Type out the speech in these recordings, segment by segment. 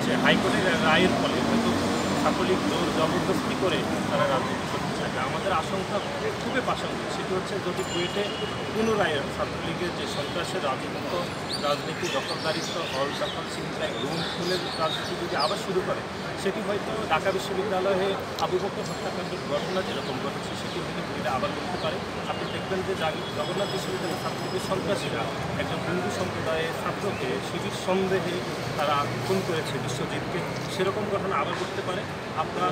যে হাইকোর্টের রায়ের ফলে হয়তো ছাত্রলীগ জোর জবরদস্তি করে তারা রাজনীতি করতে চাইবে। আমাদের আশঙ্কা খুবই প্রাসঙ্গিক, সেটি হচ্ছে যদি কুয়েটে পুনরায় ছাত্রলীগের যে সন্ত্রাসের রাজনীতি দখলদারিত্ব, হল দখল, ছিনতাই, রুম খুনের রাজনীতি যদি আবার শুরু করে, সেটি হয়তো ঢাকা বিশ্ববিদ্যালয়ে আবু বকর হত্যাকাণ্ডের ঘটনা যেরকম ঘটেছে সেটি হয়তো কুয়েটে আবার করতে পারে। আপনি দেখবেন যে জগন্নাথ বিশ্ববিদ্যালয়ের ছাত্রলীগের সন্ত্রাসীরা একজন হিন্দু সম্প্রদায়ের ছাত্রকে শিবির সন্দেহে তারা খুন করেছে বিশ্বজিৎকে, সেরকম ঘটনা আবার করতে পারে। আপনার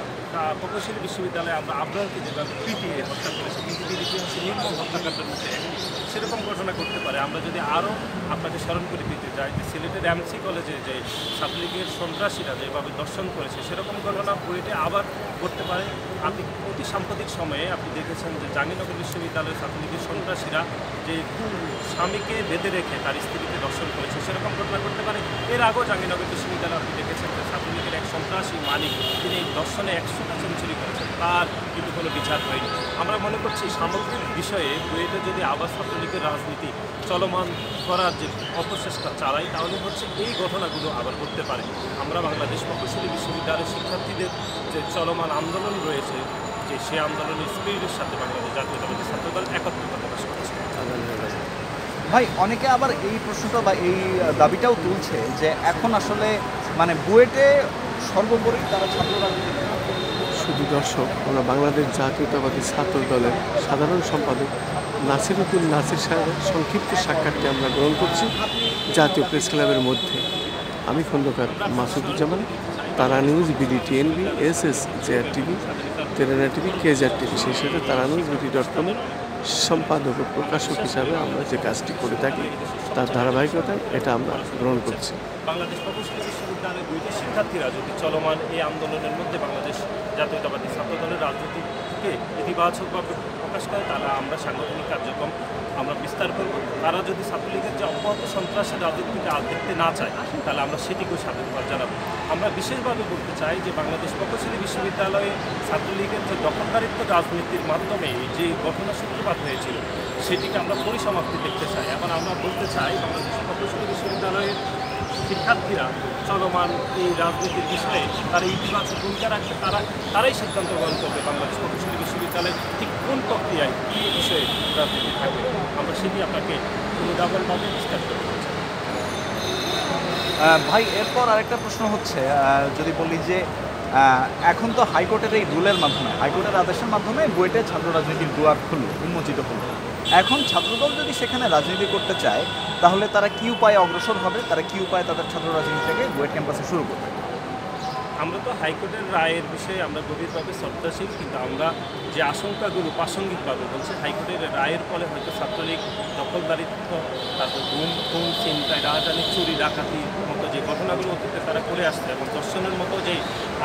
প্রকৌশলী বিশ্ববিদ্যালয়ে আমরা আবরারকে যেভাবে পিটিয়ে হত্যা করেছি পৃথিবীর ইতিহাসে নির্মম হত্যাকাণ্ডের মধ্যে একটি, সেরকম ঘটনা করতে পারে। আমরা যদি আরও আপনাকে স্মরণ করে দিতে চাই যে সিলেটের এমসি কলেজে যে ছাত্রলীগের সন্ত্রাসীরা যেভাবে দর্শন করেছে, সেরকম ঘটনা কুয়েটে আবার করতে পারে। আপনি অতি সাম্প্রতিক সময়ে আপনি দেখেছেন যে জাহাঙ্গীরনগর বিশ্ববিদ্যালয়ের ছাত্রলীগের সন্ত্রাসীরা যে স্বামীকে বেঁধে রেখে তার স্ত্রীকে দর্শন করেছে, সেরকম ঘটনা করতে পারে। এর আগেও জাহাঙ্গীরনগর বিশ্ববিদ্যালয়ে আপনি দেখেছেন যে ছাত্রলীগের এক সন্ত্রাসী মালিক, তিনি এই দর্শনে 100টা সেঞ্চুরি করেছেন, তার কিন্তু কোনো বিচার হয়নি। আমরা মনে করছি সামগ্রিক বিষয়ে কুয়েটে যদি আবার ছাত্রলীগের রাজনীতি চলমান করার যে অপচেষ্টা চালাই, তাহলে হচ্ছে এই ঘটনাগুলো আবার করতে পারে। আমরা বাংলাদেশ প্রকৌশলী বিশ্ববিদ্যালয়ের শিক্ষার্থীদের যে চলমান আন্দোলন রয়েছে, যে সে আন্দোলনের স্পিরিটের সাথে বাংলাদেশ জাতীয়তাবাদী ছাত্রদল একত্রতা প্রকাশ করেছে। ভাই, অনেকে আবার এই প্রশ্নটা বা এই দাবিটাও তুলছে যে এখন আসলে মানে বুয়েটে সর্বোপরি তারা ছাত্র রাজনীতি। শুধু দর্শক, আমরা বাংলাদেশ জাতীয়তাবাদী ছাত্র দলের সাধারণ সম্পাদক নাসিরউদ্দিন নাসির সাহেবের সংক্ষিপ্ত সাক্ষাৎটি আমরা গ্রহণ করছি জাতীয় প্রেস ক্লাবের মধ্যে। আমি Khandakar Masuduzzaman, Tara news, BDTNB, SS, JR TV, তেলেনা টিভি, KJR টিভি, সেই সাথে তারা নিউজ BD.com-এর সম্পাদক ও প্রকাশক হিসাবে আমরা যে কাজটি করে থাকি তার ধারাবাহিকতায় এটা আমরা গ্রহণ করছি। বাংলাদেশ প্রকৌশলী বিশ্ববিদ্যালয়ের দুইটি শিক্ষার্থীরা যদি চলমান এই আন্দোলনের মধ্যে বাংলাদেশ জাতীয়তাবাদী ছাত্র দলের রাজনীতিকে ইতিবাচকভাবে প্রকাশ করে, তারা আমরা সাংগঠনিক কার্যক্রম আমরা বিস্তার করব। তারা যদি ছাত্রলীগের যে অব্যাহত সন্ত্রাসের রাজনীতিকে দেখতে না চায়, তাহলে আমরা সেটিকেও স্বাধীনভাবে জানাবো। আমরা বিশেষভাবে বলতে চাই যে বাংলাদেশ প্রকৌশলী বিশ্ববিদ্যালয়ে ছাত্রলীগের যে দখলদারিত্ব রাজনীতির মাধ্যমে যে ঘটনা সূত্রপাত হয়েছিল, সেটিকে আমরা পরিসমাপ্তি দেখতে চাই। এখন আমরা বলতে চাই বাংলাদেশ প্রকৌশলী বিশ্ববিদ্যালয়ের শিক্ষার্থীরা চলমান এই রাজনীতির বিষয়ে তারা ইতিবাচক ভূমিকা রাখবে, তারাই সিদ্ধান্ত গ্রহণ করবে বাংলাদেশ প্রকৌশলী বিশ্ববিদ্যালয় ঠিক কোন প্রক্রিয়ায় কী বিষয়ে রাজনীতি থাকবে। আমরা সেটি আপনাকে পুনরাবলভাবে বিস্তার করতে চাই। ভাই, এরপর আরেকটা প্রশ্ন হচ্ছে, যদি বলি যে এখন তো হাইকোর্টের এই রুলের মাধ্যমে, হাইকোর্টের আদেশের মাধ্যমে বুয়েটে ছাত্র রাজনীতির দুয়ার খুলল, উন্মোচিত হলো। এখন ছাত্রদল যদি সেখানে রাজনীতি করতে চায়, তাহলে তারা কী উপায়ে অগ্রসর হবে, তারা কী উপায়ে তাদের ছাত্র রাজনীতিটাকে বুয়েট ক্যাম্পাসে শুরু করবে? আমরা তো হাইকোর্টের রায়ের বিষয়ে আমরা গভীরভাবে শ্রদ্ধাশীল, কিন্তু আমরা যে আশঙ্কাগুলো প্রাসঙ্গিকভাবে বলছি, হাইকোর্টের রায়ের ফলে হয়তো ছাত্রলীগ দখলদারিত্ব, তারপর গুম, খুন, ছিনতাই, রাজধানী, চুরি, ডাকাতির মতো যে ঘটনাগুলো অতীতে তারা করে আসছে এবং দর্শনের মতো যে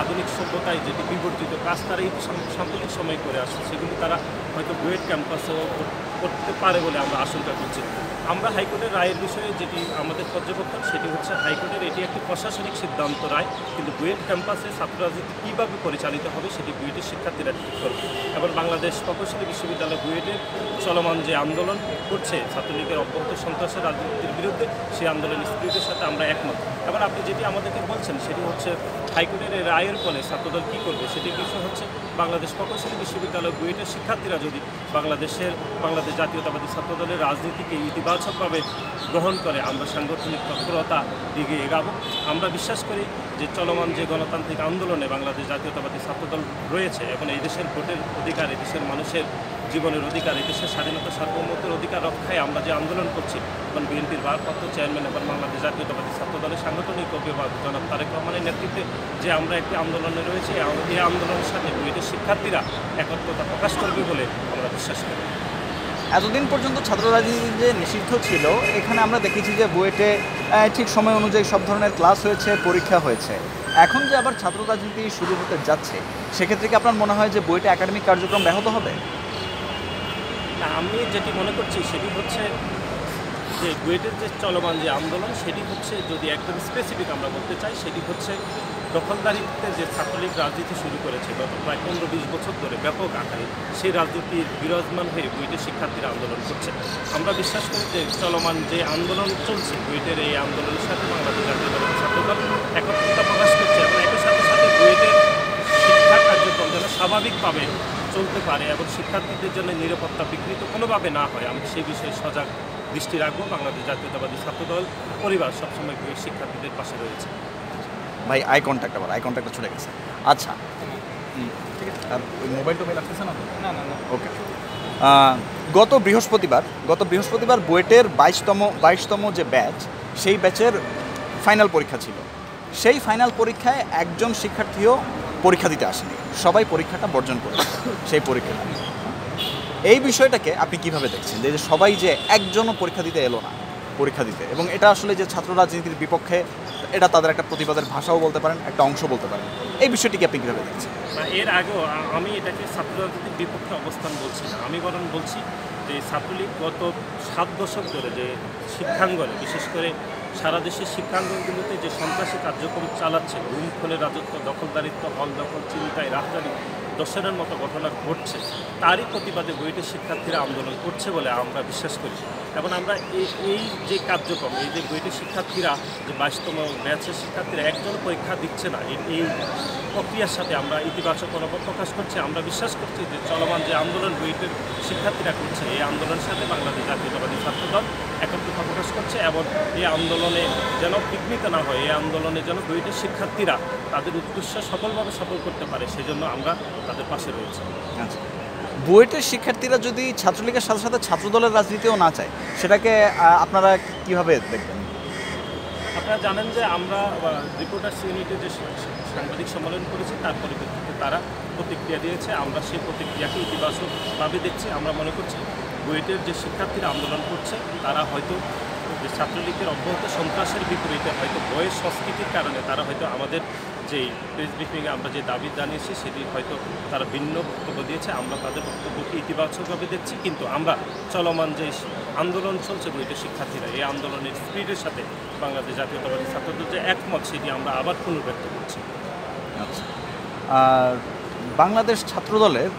আধুনিক সভ্যতায় যেটি বিবর্জিত কাজ তারা এই সাম্প্রতিক সময় করে আসছে, সেগুলো তারা হয়তো বুয়েট ক্যাম্পাসেও করতে পারে বলে আমরা আশঙ্কা করছি। আমরা হাইকোর্টের রায়ের বিষয়ে যেটি আমাদের পর্যবেক্ষণ, সেটি হচ্ছে হাইকোর্টের এটি একটি প্রশাসনিক সিদ্ধান্ত রায়, কিন্তু বুয়েট ক্যাম্পাসে ছাত্র রাজনীতি কীভাবে পরিচালিত হবে সেটি বুয়েটের শিক্ষার্থীরা ঠিক করবে। এবং বাংলাদেশ প্রকৌশলী বিশ্ববিদ্যালয় বুয়েটের চলমান যে আন্দোলন করছে ছাত্রলীগের অব্যাহত সন্ত্রাসের রাজনীতির বিরুদ্ধে, সেই আন্দোলনের স্পিরিটের সাথে আমরা একমত। এবার আপনি যেটি আমাদেরকে বলছেন সেটি হচ্ছে হাইকোর্টের এই রায়ের ফলে ছাত্রদল কী করবে, সেটির বিষয় হচ্ছে বাংলাদেশ প্রকৌশলী বিশ্ববিদ্যালয় বুয়েটের শিক্ষার্থীরা যদি বাংলাদেশ জাতীয়তাবাদী ছাত্রদলের রাজনীতিকে ইতিবাচকভাবে গ্রহণ করে, আমরা সাংগঠনিক তৎপরতা দিকে এগাবো। আমরা বিশ্বাস করি যে চলমান যে গণতান্ত্রিক আন্দোলনে বাংলাদেশ জাতীয়তাবাদী ছাত্রদল রয়েছে, এবং এই দেশের ভোটের অধিকার, এই দেশের মানুষের জীবনের অধিকার, এই দেশের স্বাধীনতা সার্বভৌমত্বের অধিকার রক্ষায় আমরা যে আন্দোলন করছি, এবং বিএনপির ভারপ্রাপ্ত চেয়ারম্যান এবং বাংলাদেশ জাতীয়তাবাদী ছাত্রদলের সাংগঠনিক অভিভাবক জনাব তারেক রহমানের নেতৃত্বে যে আমরা একটি আন্দোলনে রয়েছে, এই আন্দোলনের সাথে বুয়েটের শিক্ষার্থীরা একত্রতা প্রকাশ করবে বলে আমরা বিশ্বাস করি। এতদিন পর্যন্ত ছাত্র রাজনীতি যে নিষিদ্ধ ছিল, এখানে আমরা দেখেছি যে বুয়েটে ঠিক সময় অনুযায়ী সব ধরনের ক্লাস হয়েছে, পরীক্ষা হয়েছে। এখন যে আবার ছাত্র রাজনীতি শুরু হতে যাচ্ছে, সেক্ষেত্রে কি আপনার মনে হয় যে বুয়েটে একাডেমিক কার্যক্রম ব্যাহত হবে? না, আমি যেটি মনে করছি সেটি হচ্ছে যে বুয়েটের যে চলমান যে আন্দোলন, সেটি হচ্ছে যদি একদম স্পেসিফিক আমরা বলতে চাই, সেটি হচ্ছে দখলদারিত্বের যে ছাত্রলীগ রাজনীতি শুরু করেছে গত প্রায় 15-20 বছর ধরে ব্যাপক আকারে, সেই রাজনীতির বিরাজমান হয়ে বুয়েটের শিক্ষার্থীরা আন্দোলন করছে। আমরা বিশ্বাস করি যে চলমান যে আন্দোলন চলছে, বুয়েটের এই আন্দোলনের সাথে বাংলাদেশ জাতীয়তাবাদী ছাত্রদল একত্রতা প্রকাশ করছে এবং একই সাথে সাথে বুয়েটের শিক্ষা কার্যক্রম যেন স্বাভাবিকভাবে চলতে পারে এবং শিক্ষার্থীদের জন্য নিরাপত্তা বিঘ্নিত কোনোভাবে না হয়, আমি সেই বিষয়ে সজাগ দৃষ্টি রাখবো। বাংলাদেশ জাতীয়তাবাদী ছাত্রদল পরিবার সবসময় বুয়েট শিক্ষার্থীদের পাশে রয়েছে। ভাই আই কন্ট্যাক্টটা চলে গেছে। আচ্ছা, ঠিক আছে। আর ওই মোবাইল টোবাইল আসতেছে না? না না না, ওকে। গত বৃহস্পতিবার বুয়েটের 22তম যে ব্যাচ, সেই ব্যাচের ফাইনাল পরীক্ষা ছিল। সেই ফাইনাল পরীক্ষায় একজন শিক্ষার্থীও পরীক্ষা দিতে আসেনি, সবাই পরীক্ষাটা বর্জন করেছে সেই পরীক্ষাটা। এই বিষয়টাকে আপনি কিভাবে দেখছেন, যে সবাই যে একজনও পরীক্ষা দিতে এলো না পরীক্ষা দিতে, এবং এটা আসলে যে ছাত্র রাজনীতির বিপক্ষে, এটা তাদের একটা প্রতিবাদের ভাষাও বলতে পারেন, একটা অংশ বলতে পারেন, এই বিষয়টিকে আপনি কীভাবে দেখছেন? এর আগেও আমি এটাকে ছাত্র রাজনীতির বিপক্ষে অবস্থান বলছি না, আমি বরং বলছি যে ছাত্রলীগ গত 7 দশক ধরে যে শিক্ষাঙ্গনে, বিশেষ করে সারা দেশের শিক্ষাঙ্গনগুলোতে যে সন্ত্রাসী কার্যক্রম চালাচ্ছে, গুম খুনের রাজত্ব, দখলদারিত্ব, হল দখল, চিন্তায়, রাজধানী দর্শনের মতো ঘটনা ঘটছে, তারই প্রতিবাদে বুয়েটের শিক্ষার্থীরা আন্দোলন করছে বলে আমরা বিশ্বাস করি। এবং আমরা এই যে কার্যক্রম, এই যে বুয়েটের শিক্ষার্থীরা, যে 22তম ব্যাচের শিক্ষার্থীরা একজন পরীক্ষা দিচ্ছে না, এই প্রক্রিয়ার সাথে আমরা ইতিবাচক মনোভাব প্রকাশ করছি। আমরা বিশ্বাস করছি যে চলমান যে আন্দোলন বুয়েটের শিক্ষার্থীরা করছে, এই আন্দোলনের সাথে বাংলাদেশ জাতীয়তাবাদী ছাত্রদল একত্রতা প্রকাশ করছে এবং এই আন্দোলনে যেন বিঘ্নিত না হয়, এই আন্দোলনে যেন বুয়েটের শিক্ষার্থীরা তাদের উদ্দেশ্য সফলভাবে সফল করতে পারে, সেজন্য আমরা তাদের পাশে রয়েছি। আচ্ছা, বুয়েটের শিক্ষার্থীরা যদি ছাত্রলীগের সাথে সাথে ছাত্রদলের রাজনীতিও না চায়, সেটাকে আপনারা কিভাবে দেখবেন? আপনারা জানেন যে আমরা রিপোর্টার্স ইউনিটে যে সাংবাদিক সম্মেলন করেছি, তার পরিপ্রেক্ষিতে তারা প্রতিক্রিয়া দিয়েছে। আমরা সেই প্রতিক্রিয়াকে ইতিবাচকভাবে দেখছি। আমরা মনে করছি বুয়েটের যে শিক্ষার্থীরা আন্দোলন করছে, তারা হয়তো যে ছাত্রলীগের অব্যাহত সন্ত্রাসের বিপরীতে হয়তো বয়স সংস্কৃতির কারণে তারা হয়তো আমাদের যে প্রেস ব্রিফিংয়ে আমরা যে দাবি জানিয়েছি, সেটি হয়তো তারা ভিন্ন বক্তব্য দিয়েছে। আমরা তাদের বক্তব্যকে ইতিবাচকভাবে দেখছি, কিন্তু আমরা চলমান যে আন্দোলন চলছে বুয়েটের শিক্ষার্থীরা, এই আন্দোলনের স্পিডের সাথে বাংলাদেশ জাতীয়তাবাদী ছাত্রদল যে একমত, সেটি আমরা আবার পুনর্ব্যক্ত করছি। আচ্ছা, আর বাংলাদেশ ছাত্রদলের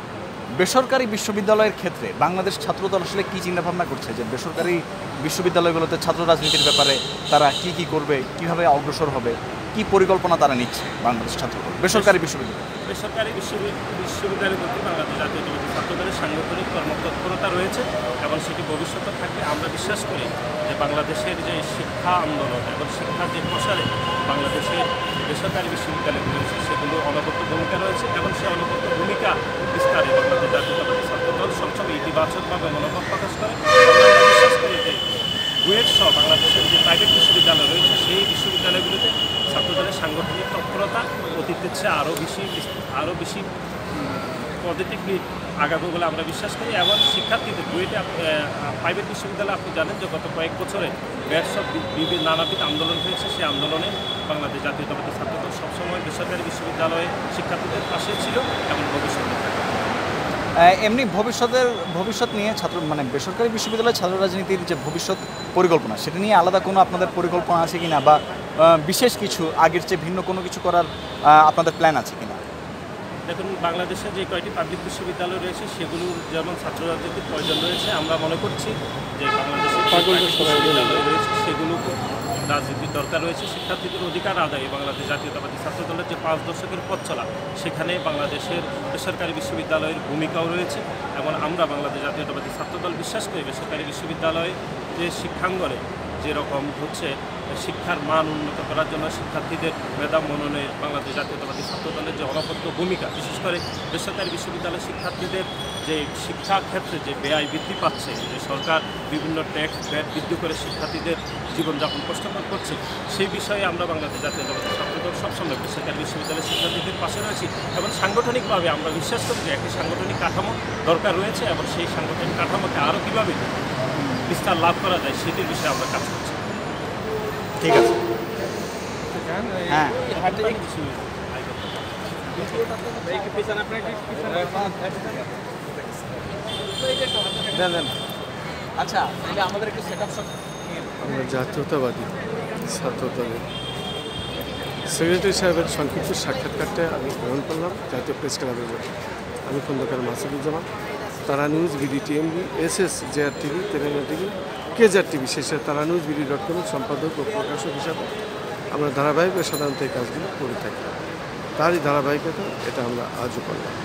বেসরকারি বিশ্ববিদ্যালয়ের ক্ষেত্রে বাংলাদেশ ছাত্রদল আসলে কী চিন্তাভাবনা করছে, যে বেসরকারি বিশ্ববিদ্যালয়গুলোতে ছাত্র রাজনীতির ব্যাপারে তারা কি করবে, কিভাবে অগ্রসর হবে, কি পরিকল্পনা তারা নিচ্ছে বাংলাদেশ ছাত্রদল বেসরকারি বিশ্ববিদ্যালয়গুলোতে বাংলাদেশ জাতীয়তাবাদী ছাত্রদলের সাংগঠনিক কর্মতৎপরতা রয়েছে এবং সেটি ভবিষ্যতে থাকবে। আমরা বিশ্বাস করি যে বাংলাদেশের যে শিক্ষা আন্দোলন এবং শিক্ষার যে প্রসারে বাংলাদেশের বেসরকারি বিশ্ববিদ্যালয়গুলো রয়েছে, সেগুলো অনবদ্য ভূমিকা রয়েছে এবং সেই অনবদ্য ভূমিকা বিস্তারে বাংলাদেশ জাতীয়তাবাদী ছাত্রদল সবসময় ইতিবাচকভাবে মনোভাব প্রকাশ করে। আমরা বিশ্বাস করি যে বুয়েট সহ বাংলাদেশের যে প্রাইভেট বিশ্ববিদ্যালয় রয়েছে, সেই বিশ্ববিদ্যালয়গুলোতে ছাত্রদলের সাংগঠনিক তৎপরতা অতীতের চেয়ে আরও বেশি পজিটিভলি আগাবে বলে আমরা বিশ্বাস করি। এবং শিক্ষার্থীদের বুয়েটে প্রাইভেট বিশ্ববিদ্যালয়, আপনি জানেন যে গত কয়েক বছরে সব নানাবিধ আন্দোলন হয়েছে, সেই আন্দোলনে বাংলাদেশ জাতীয়তাবাদী ছাত্রদল সবসময় বেসরকারি বিশ্ববিদ্যালয়ে শিক্ষার্থীদের পাশে ছিল এবং ভবিষ্যতে থাকবে। এমনি ভবিষ্যৎ নিয়ে বেসরকারি বিশ্ববিদ্যালয় ছাত্র রাজনীতির যে ভবিষ্যৎ পরিকল্পনা, সেটা নিয়ে আলাদা কোনো আপনাদের পরিকল্পনা আছে কিনা, বা বিশেষ কিছু আগের চেয়ে ভিন্ন কোনো কিছু করার আপনাদের প্ল্যান আছে কিনা? দেখুন, বাংলাদেশে যে কয়টি পাবলিক বিশ্ববিদ্যালয় রয়েছে, সেগুলোর যেমন ছাত্র রাজনীতির প্রয়োজন রয়েছে, আমরা মনে করছি যে বাংলাদেশের বিশ্ববিদ্যালয় রয়েছে, সেগুলো রাজনীতির দরকার রয়েছে। শিক্ষার্থীদের অধিকার আদায়ে বাংলাদেশ জাতীয়তাবাদী ছাত্রদলের যে 5 দশকের পথ চলা, সেখানে বাংলাদেশের বেসরকারি বিশ্ববিদ্যালয়ের ভূমিকাও রয়েছে এবং আমরা বাংলাদেশ জাতীয়তাবাদী ছাত্রদল বিশ্বাস করি বেসরকারি বিশ্ববিদ্যালয়ে যে শিক্ষাঙ্গনে যেরকম হচ্ছে শিক্ষার মান উন্নত করার জন্য শিক্ষার্থীদের মেধা মননে বাংলাদেশ জাতীয়তাবাদী ছাত্রদলের যে অনবদ্য ভূমিকা, বিশেষ করে বেসরকারি বিশ্ববিদ্যালয়ের শিক্ষার্থীদের যে শিক্ষা ক্ষেত্রে যে ব্যয় বৃদ্ধি পাচ্ছে, যে সরকার বিভিন্ন ট্যাক্স ব্যয় বৃদ্ধি করে শিক্ষার্থীদের জীবনযাপন কষ্টকর করছে, সেই বিষয়ে আমরা বাংলাদেশ জাতীয়তাবাদী ছাত্রদল সবসময় বেসরকারি বিশ্ববিদ্যালয়ের শিক্ষার্থীদের পাশে রয়েছি এবং সাংগঠনিকভাবে আমরা বিশ্বাস করি যে একটি সাংগঠনিক কাঠামো দরকার রয়েছে এবং সেই সাংগঠনিক কাঠামোকে আরও কীভাবে বিস্তার লাভ করা যায়, সেটির বিষয়ে আমরা কাজ করছি। ঠিক আছে, হ্যাঁ, আচ্ছা, আমাদের একটু সেট আপ আমরা জাতীয়তাবাদী ছাত্রদলের সেক্রেটারি সাহেবের সংক্ষিপ্ত সাক্ষাৎকারটা আমি গ্রহণ করলাম জাতীয় প্রেস ক্লাবের মধ্যে। আমি Khandakar Masuduzzaman, Tara news, BD TMB, SS, JR TV, তেলেঙ্গা টিভি, কেজার টিভি, শেষে তারা নিউজ বিডি.com সম্পাদক ও প্রকাশক হিসাবে আমরা ধারাবাহিকভাবে সাধারণত এই কাজগুলো করে থাকি। তারই ধারাবাহিকতা এটা আমরা আজও করলাম।